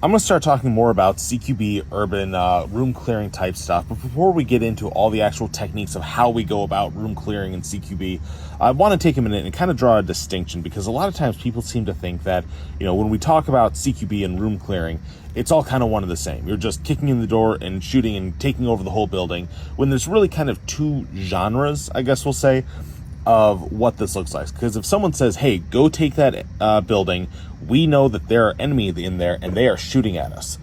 I'm going to start talking more about CQB, urban, room clearing type stuff. But before we get into all the actual techniques of how we go about room clearing in CQB, I want to take a minute and kind of draw a distinction, because a lot of times people seem to think that, when we talk about CQB and room clearing, it's all kind of one and the same. You're just kicking in the door and shooting and taking over the whole building, when there's really kind of two genres, I guess we'll say, of what this looks like. Because if someone says, hey, go take that building, we know that there are enemies in there and they are shooting at us.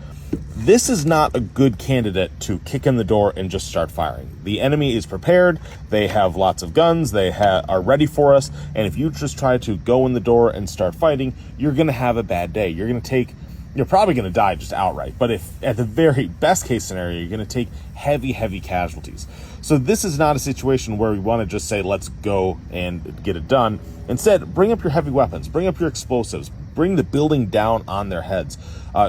This is not a good candidate to kick in the door and just start firing. The enemy is prepared, they have lots of guns, they are ready for us, and if you just try to go in the door and start fighting, you're going to have a bad day. You're probably going to die just outright, but if at the very best case scenario, you're going to take heavy casualties. So this is not a situation where we want to just say, let's go and get it done. Instead, bring up your heavy weapons, bring up your explosives, bring the building down on their heads,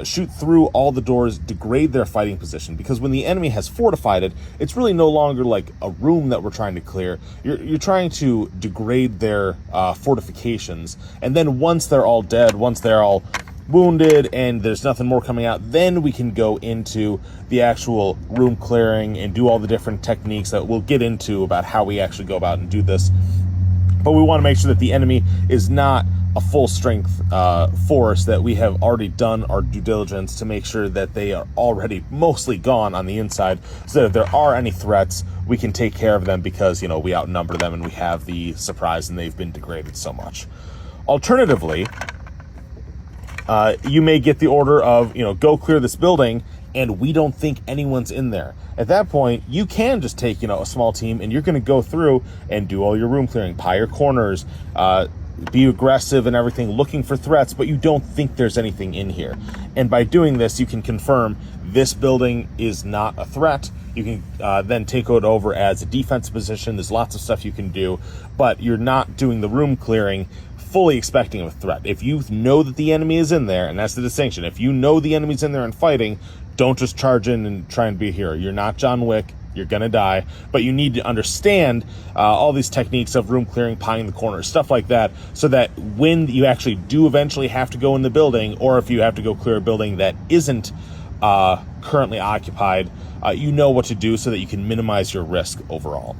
shoot through all the doors, degrade their fighting position, because when the enemy has fortified it, it's really no longer like a room that we're trying to clear. You're trying to degrade their fortifications, and then once they're all dead, once they're all wounded and there's nothing more coming out, then we can go into the actual room clearing and do all the different techniques that we'll get into about how we actually go about and do this. But we want to make sure that the enemy is not a full strength force, that we have already done our due diligence to make sure that they are already mostly gone on the inside, so that if there are any threats, we can take care of them, because we outnumber them and we have the surprise and they've been degraded so much. Alternatively, you may get the order of, go clear this building, and we don't think anyone's in there. At that point, you can just take, a small team, and you're going to go through and do all your room clearing, pie your corners, be aggressive and everything, looking for threats, but you don't think there's anything in here. And by doing this, you can confirm this building is not a threat. You can then take it over as a defense position. There's lots of stuff you can do, but you're not doing the room clearing fully expecting a threat. If you know that the enemy is in there, and that's the distinction, if you know the enemy's in there and fighting, don't just charge in and try and be a hero. You're not John Wick. You're gonna die, but you need to understand all these techniques of room clearing, pieing the corners, stuff like that, so that when you actually do eventually have to go in the building, or if you have to go clear a building that isn't currently occupied, you know what to do so that you can minimize your risk overall.